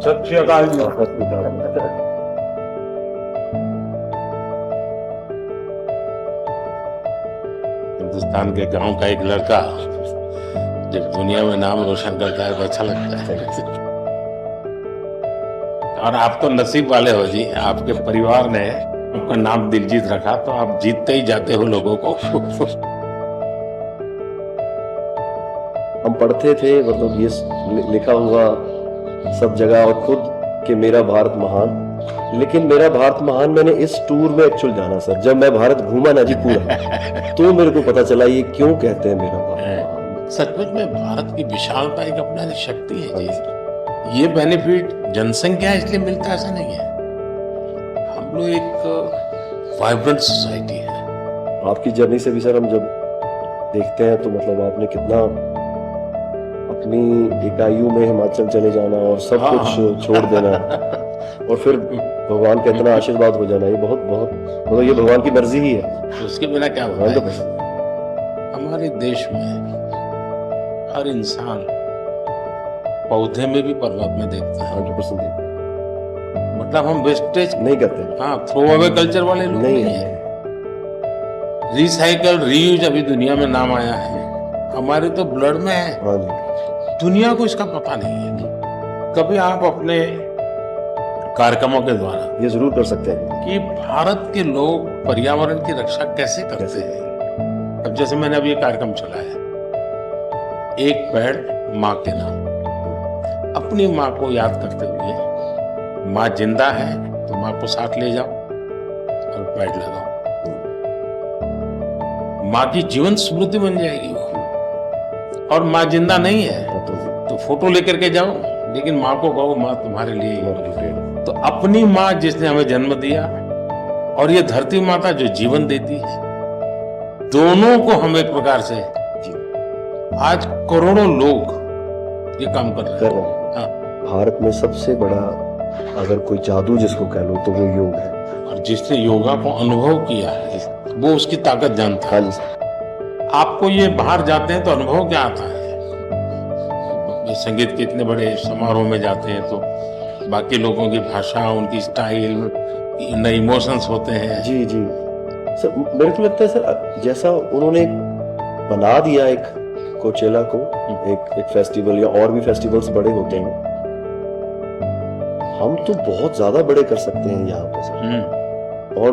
सत श्री अकाल जी। हिंदुस्तान के गांव का एक लड़का जब दुनिया में नाम रोशन करता है तो अच्छा लगता है। और आप तो नसीब वाले हो जी, आपके परिवार ने आपका नाम दिलजीत रखा तो आप जीतते ही जाते हो लोगों को। हम पढ़ते थे, मतलब ये लिखा हुआ सब जगह और खुद कि मेरा भारत महान, लेकिन मेरा भारत महान मैंने इस टूर में एक्चुअल जाना सर। जब मैं भारत घूमा ना जी पूरा तो मेरे को पता चला ये क्यों कहते हैं मेरा भारत महान। सचमुच में भारत की विशालता एक अपना शक्ति है जी। ये बेनिफिट जनसंख्या इसलिए मिलता है ऐसा नहीं है, हम लोग एक वाइब्रेंट सोसाइटी है। आपकी जर्नी से भी सर हम जब देखते हैं तो मतलब आपने कितना अपनी एक आयु में हिमाचल चले जाना और सब कुछ छोड़ देना और फिर भगवान का इतना आशीर्वाद हो जाना, ये बहुत बहुत मतलब ये भगवान की मर्जी ही है। उसके बिना क्या होगा। हमारे देश में हर इंसान पौधे में भी परमात्मा देखता है। 100% मतलब हम वेस्टेज नहीं करते। हाँ, थ्रो अवे कल्चर वाले लोग नहीं है। रिसाइकल रीयूज अभी दुनिया में नाम आया है, हमारे तो ब्लड में है। हाँ जी। दुनिया को इसका पता नहीं है। कभी आप अपने कार्यक्रमों के द्वारा ये जरूर कर सकते हैं कि भारत के लोग पर्यावरण की रक्षा कैसे करते हैं। अब जैसे मैंने अभी ये कार्यक्रम चलाया, एक पेड़ माँ के नाम, अपनी माँ को याद करते हुए, माँ जिंदा है तो माँ को साथ ले जाओ और पेड़ लगाओ, माँ की जीवन स्मृति बन जाएगी वो। और माँ जिंदा नहीं है तो फोटो लेकर के जाओ, लेकिन माँ को कहो माँ तुम्हारे लिए ही। तो अपनी माँ जिसने हमें जन्म दिया और ये धरती माता जो जीवन देती है, दोनों को हम एक प्रकार से आज करोड़ों लोग ये काम कर रहे हैं। हाँ। भारत में सबसे बड़ा अगर कोई जादू जिसको कह लो तो वो योग है, और जिसने योगा को अनुभव किया है वो उसकी ताकत जानता है। आपको ये बाहर जाते हैं तो अनुभव क्या आता है, संगीत के इतने बड़े समारोह में जाते हैं तो बाकी लोगों की भाषा, उनकी स्टाइल, नए इमोशंस होते हैं। जी जी सर, मेरे को लगता है सर जैसा उन्होंने बना दिया एक कोचेला को एक फेस्टिवल या और भी फेस्टिवल्स बड़े होते हैं, हम तो बहुत ज्यादा बड़े कर सकते हैं यहाँ पे सर। और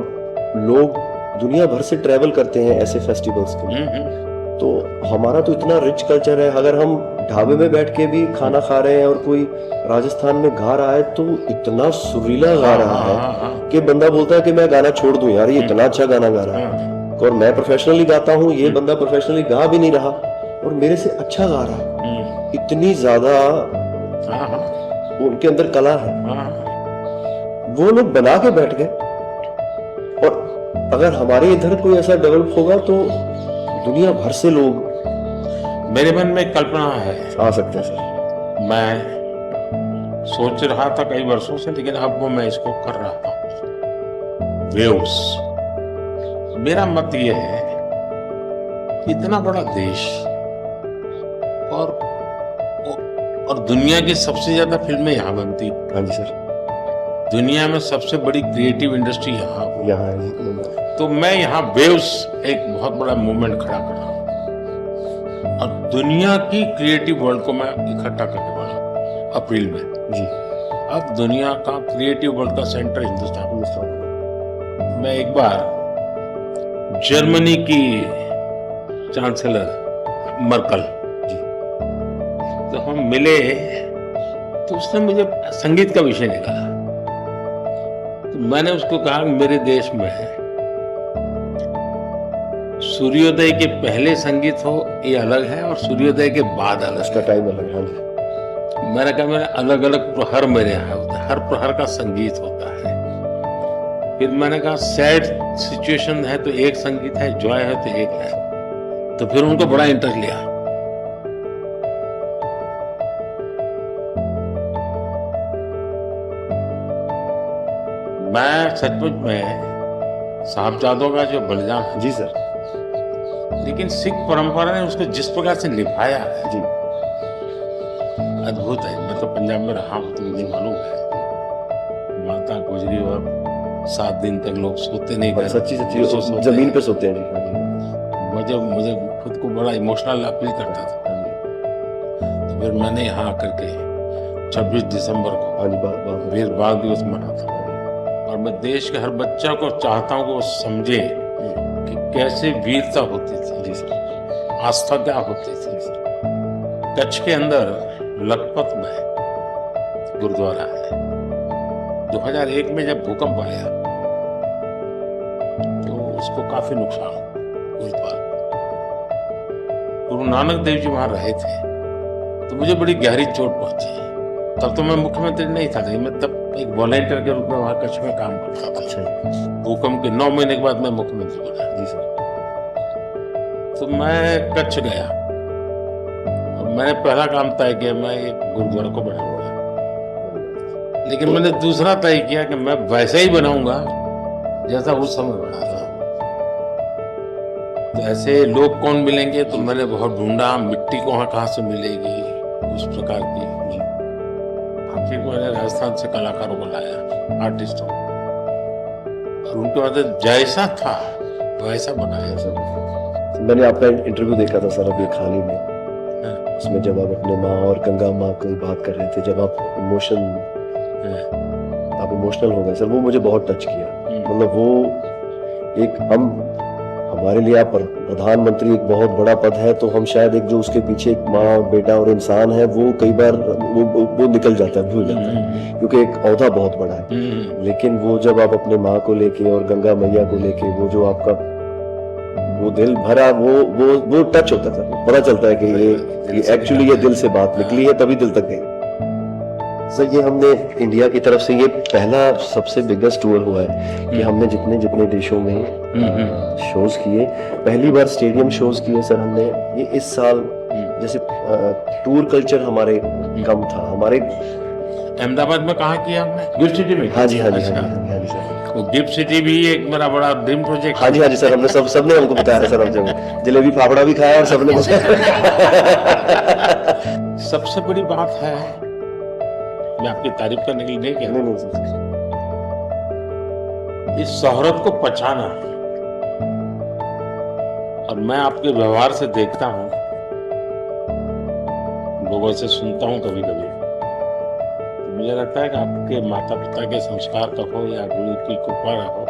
लोग दुनिया भर से ट्रैवल करते हैं ऐसे फेस्टिवल्स के लिए। तो हमारा तो इतना रिच कल्चर है, अगर हम ढाबे में बैठ के भी खाना खा रहे हैं और कोई राजस्थान में गा रहा है तो इतना सुरीला गा रहा है कि बंदा बोलता है कि मैं गाना छोड़ दूं यार, ये इतना अच्छा गाना गा रहा है। और मैं प्रोफेशनली गाता हूँ, ये बंदा प्रोफेशनली गा भी नहीं रहा और मेरे से अच्छा गा रहा है। इतनी ज्यादा उनके अंदर कला है, वो लोग बना के बैठ गए। और अगर हमारे इधर कोई ऐसा डेवलप होगा तो दुनिया भर से लोग, मेरे मन में कल्पना है, आ सकते हैं सर। मैं सोच रहा था कई वर्षों से, लेकिन अब वो मैं इसको कर रहा हूँ। वेव्स, मेरा मत ये है कि इतना बड़ा देश और दुनिया की सबसे ज्यादा फिल्में यहाँ बनती। हाँ जी सर। दुनिया में सबसे बड़ी क्रिएटिव इंडस्ट्री यहाँ है। तो मैं यहाँ वेव्स एक बहुत बड़ा मूवमेंट खड़ा कर रहा हूँ और दुनिया की क्रिएटिव वर्ल्ड को मैं इकट्ठा करने वाला हूँ अप्रैल में जी। अब दुनिया का क्रिएटिव वर्ल्ड का सेंटर हिंदुस्तान। मैं एक बार जर्मनी की चांसलर मर्कल जी, तो हम मिले तो उसने मुझे संगीत का विषय निकाला। तो मैंने उसको कहा मेरे देश में सूर्योदय के पहले संगीत हो ये अलग है और सूर्योदय के बाद अलग, उसका टाइम अलग है। मैंने कहा मेरा अलग अलग प्रहर मेरे यहाँ होता है, हर प्रहर का संगीत होता है। फिर मैंने कहा सैड सिचुएशन है तो एक संगीत है, जॉय है तो एक है। तो फिर उनको बड़ा इंटरेस्ट लिया। मैं सचमुच में साहबजादों का जो बलिदान है जी सर, लेकिन सिख परंपरा ने उसको जिस प्रकार से निभाया है जी, अद्भुत है। मैं तो पंजाब में रहा हूँ तो मुझे मालूम है। माता गुजरी और 7 दिन तक लोग सोते नहीं थे। सच्ची जमीन पे सोते हैं जी। मुझे खुद को बड़ा इमोशनल फील करता था। तो फिर मैंने यहाँ आकर के 26 दिसंबर को वीर बाल दिवस मना था, और मैं देश के हर बच्चा को चाहता हूँ कि वो समझे कि कैसे वीरता होती थी, आस्था क्या होती थी। कच्छ के अंदर लखपत में गुरुद्वारा है। 2001 में जब भूकंप आया तो उसको काफी नुकसान हुआ। गुरुद्वारा गुरु नानक देव जी वहां रहे थे, तो मुझे बड़ी गहरी चोट पहुंची। तब तो मैं मुख्यमंत्री नहीं था, लेकिन मैं तब एक वॉलंटियर के रूप में वहां कच्छ में काम करता था। भूकंप के 9 महीने के बाद मैं मुख्यमंत्री बना। जी सर। तो मैं कच्छ गया और मैंने पहला काम तय किया, मैं एक गुरुद्वारा को बनाऊंगा। लेकिन मैंने दूसरा तय किया कि मैं वैसे ही बनाऊंगा जैसा उस समय बना था। तो ऐसे लोग कौन मिलेंगे, तो मैंने बहुत ढूंढा मिट्टी को वहां कहाँ से मिलेगी, उस प्रकार की। फिर मैंने राजस्थान से कलाकारों को लाया, आर्टिस्टों, और उनके बाद जैसा था वैसा बनाया सब। मैंने आपका इंटरव्यू देखा था सर अभी हाल ही में, उसमें जब आप अपने माँ और गंगा माँ की बात कर रहे थे, जब आप इमोशनल हो गए सर, वो मुझे बहुत टच किया। मतलब वो एक हमारे लिए आप प्रधानमंत्री एक बहुत बड़ा पद है, तो हम शायद एक जो उसके पीछे एक माँ बेटा और इंसान है, वो कई बार वो निकल जाता है, भूल जाता है, क्योंकि एक औहदा बहुत बड़ा है। लेकिन वो जब आप अपने माँ को लेके और गंगा मैया को लेके, वो जो आपका वो दिल भरा, वो टच होता था। पता चलता है कि ये एक्चुअली ये दिल से बात निकली है, तभी दिल तक गई। सर ये हमने इंडिया की तरफ से ये पहला सबसे बिगेस्ट टूर हुआ है कि हमने जितने देशों में शोज किए, पहली बार स्टेडियम शोज किए सर हमने। ये इस साल जैसे टूर कल्चर हमारे कम था। हमारे अहमदाबाद में कहाँ किया हमने? गिफ्ट सिटी में। हाँ जी सर। वो गिफ्ट सिटी भी एक मेरा बड़ा ड्रीम प्रोजेक्ट। हाँ जी सर, हमने सबने हमको बताया सर, हम जलेबी फाफड़ा भी खाया और सबने सबसे बड़ी बात है, मैं आपकी तारीफ करने के लिए नहीं कह रहा, इस शोहरत को पहचाना। और मैं आपके व्यवहार से देखता हूं, लोगों से सुनता हूं कभी कभी, तो मुझे लगता है कि आपके माता पिता के संस्कार का हो या गुरु की कृपा का हो,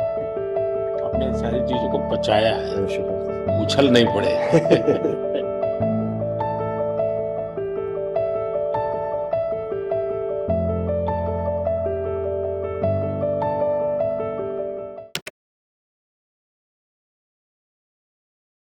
आपने सारी चीजों को पचाया है, उछल नहीं पड़े।